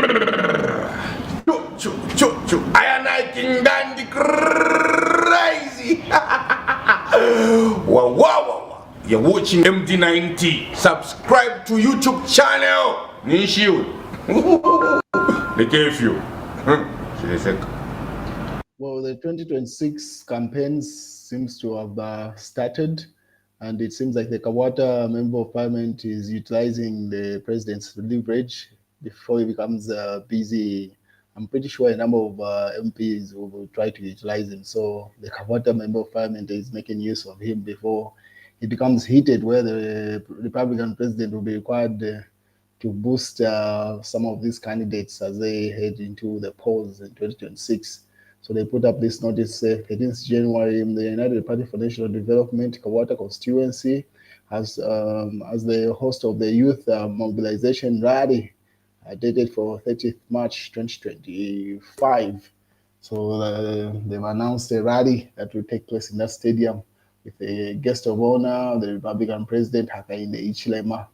I am I King Dandy crazy. Wow. You're watching MD90. Subscribe to YouTube channel. Nishiu. They gave you. Well, the 2026 campaigns seems to have started, and it seems like the Kawata Member of Parliament is utilizing the president's leverage before he becomes busy. I'm pretty sure a number of MPs will try to utilize him. So the Kawata Member of Parliament is making use of him before it becomes heated, where the Republican president will be required to boost some of these candidates as they head into the polls in 2026. So they put up this notice 13th January in the United Party for National Development, Kawata constituency, as the host of the youth mobilization rally dated for 30th March 2025. So they've announced a rally that will take place in that stadium with a guest of honor, the Republican President Hakainde Hichilema.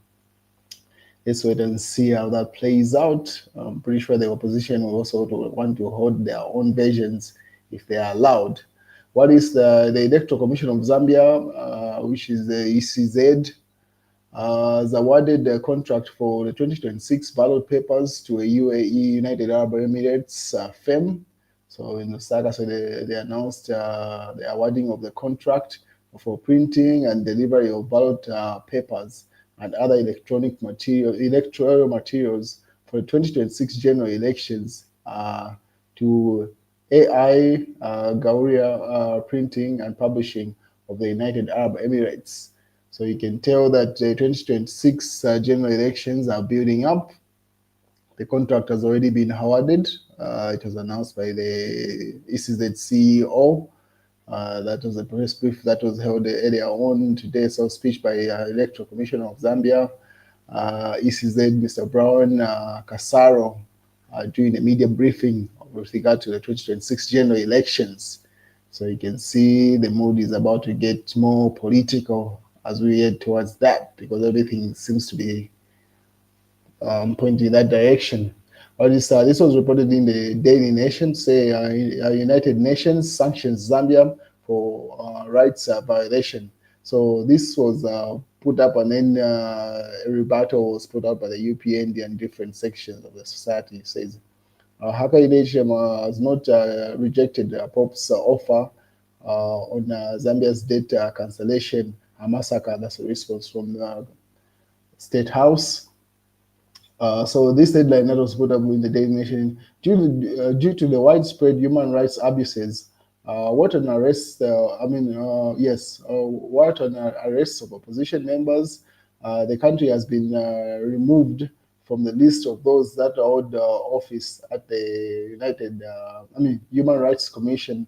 Let's wait and see how that plays out. I'm pretty sure the opposition will also want to hold their own versions if they are allowed. What is the Electoral Commission of Zambia, which is the ECZ, has awarded the contract for the 2026 ballot papers to a UAE, United Arab Emirates firm. So in Lusaka, so they announced the awarding of the contract for printing and delivery of ballot papers and other electoral materials for the 2026 general elections to AI Gauria Printing and Publishing of the United Arab Emirates. So you can tell that the 2026 general elections are building up. The contract has already been awarded. It was announced by the ECZ CEO. That was a press brief that was held earlier on today. So speech by Electoral Commissioner of Zambia, ECZ, Mr. Brown Kasaro, doing a media briefing with regard to the 2026 general elections. So you can see the mood is about to get more political as we head towards that, because everything seems to be pointing in that direction. This was reported in the Daily Nation. Say United Nations sanctions Zambia for rights violation. So this was put up, and then a rebuttal was put up by the UPND and different sections of the society. It says Hakainde has not rejected Pop's offer on Zambia's debt cancellation massacre. That's a response from the State House. So this headline that was put up in the Daily Nation: due to the widespread human rights abuses, what an arrest! What an arrest of opposition members. The country has been removed from the list of those that hold office at the Human Rights Commission,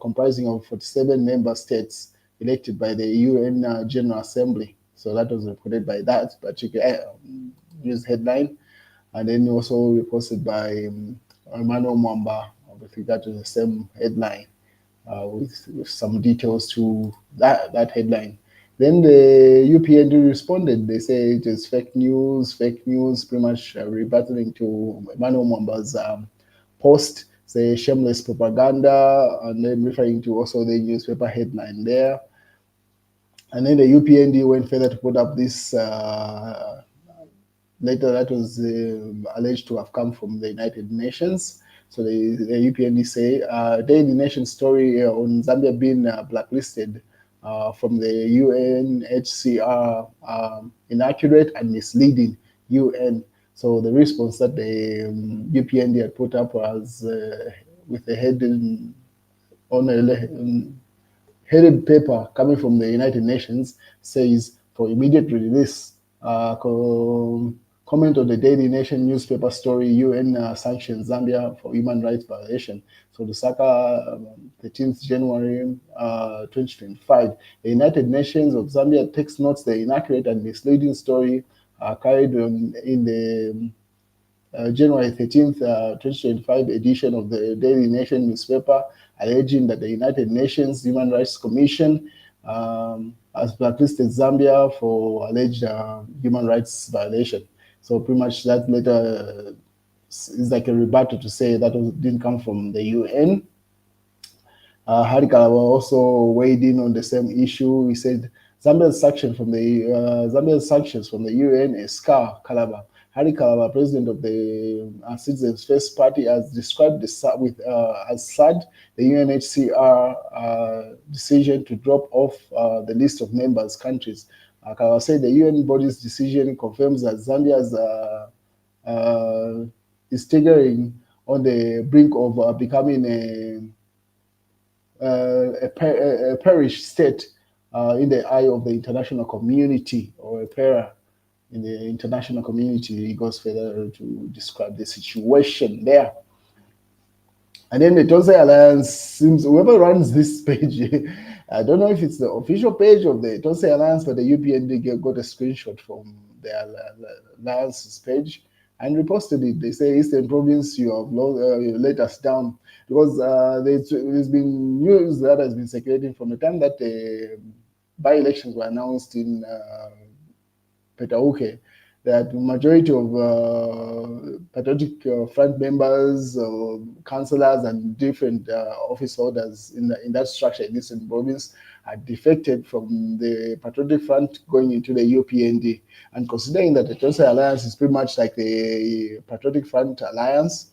comprising of 47 member states elected by the UN General Assembly. So that was reported by that particular news headline, and then also reposted by Emmanuel Mwamba with regard to the same headline, with some details to that headline. Then the UPND responded. They say it is fake news, pretty much rebattling to Emmanuel Mwamba's post, say shameless propaganda, and then referring to also the newspaper headline there. And then the UPND went further to put up this letter that was alleged to have come from the United Nations. So the UPND say Daily Nation story on Zambia being blacklisted from the UNHCR, inaccurate and misleading UN. So the response that the UPND had put up was with a headed paper coming from the United Nations, says for immediate release. Comment on the Daily Nation newspaper story: UN sanctions Zambia for human rights violation. So Lusaka, 13th January 2025. The United Nations of Zambia takes notes the inaccurate and misleading story carried on in the January 13th, 2025 edition of the Daily Nation newspaper, alleging that the United Nations Human Rights Commission has blacklisted Zambia for alleged human rights violation. So pretty much that letter is like a rebuttal to say that didn't come from the UN. Hari Kalaba also weighed in on the same issue. He said Zambia's sanctions from the UN is scar Kalaba. Hari Kalaba, president of the Citizens First Party, has described as sad the UNHCR decision to drop off the list of members countries. Kalaba said the UN body's decision confirms that Zambia's is staggering on the brink of becoming a parish state in the eye of the international community, or a para in the international community. He goes further to describe the situation there. And then the Tonsai Alliance seems, whoever runs this page, I don't know if it's the official page of the Tonsai Alliance, but the UPND got a screenshot from the Alliance's page and reposted it. They say, Eastern Province, you have let us down, because there's been news that has been circulating from the time that the by-elections were announced in Petauke, that the majority of Patriotic Front members, councillors, and different office holders in that structure in Eastern Province had defected from the Patriotic Front going into the UPND. And considering that the Tonsai Alliance is pretty much like the Patriotic Front Alliance,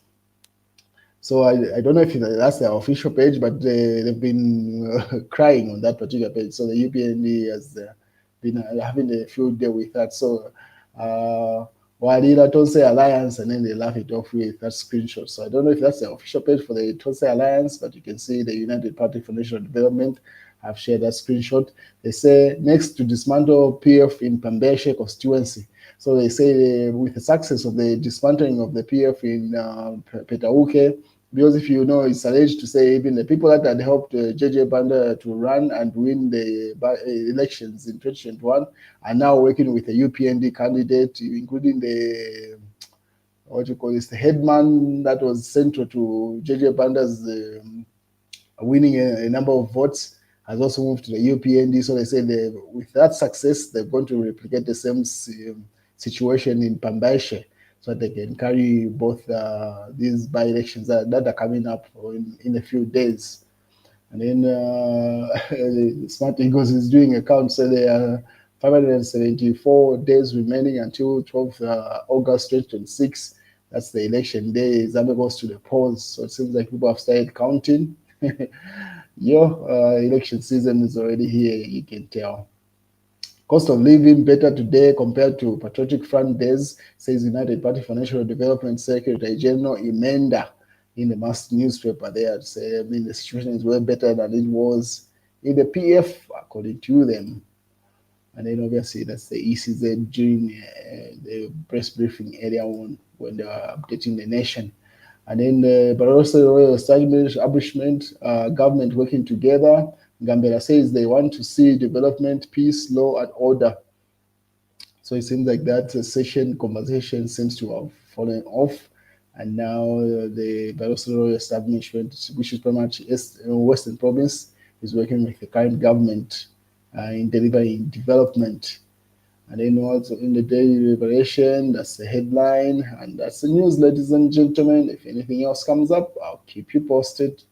so I don't know if that's their official page, but they've been crying on that particular page. So the UPND has been having a field day with that. So Wadila Tonsai Alliance, and then they laugh it off with that screenshot. So I don't know if that's the official page for the Tonsai Alliance, but you can see the United Party for National Development have shared that screenshot. They say next to dismantle PF in Pambeshe constituency. So they say with the success of the dismantling of the PF in Petauke, because if you know, it's alleged to say even the people that had helped JJ Banda to run and win the elections in 2021 are now working with a UPND candidate, including the the headman that was central to JJ Banda's winning a number of votes, has also moved to the UPND. So they say with that success, they're going to replicate the same situation in Pambashe, so they can carry both these by-elections that are coming up in a few days. And then Smart Eagles is doing a count, so there are 574 days remaining until 12th August 2026. That's the election day. Zambia goes to the polls, so it seems like people have started counting. Election season is already here, you can tell. Cost of living better today compared to Patriotic Front days, says United Party for National Development Secretary General Imenda in the mass newspaper there. Say, I mean, the situation is way better than it was in the PF, according to them. And then obviously that's the ECZ during the press briefing earlier on when they were updating the nation. And then, but also royal establishment, government working together. Gambela says they want to see development, peace, law, and order. So it seems like that session conversation seems to have fallen off. And now the Barroso royal establishment, which is pretty much Western Province, is working with the current government in delivering development. And then also in the daily liberation, that's the headline, and that's the news, ladies and gentlemen. If anything else comes up, I'll keep you posted.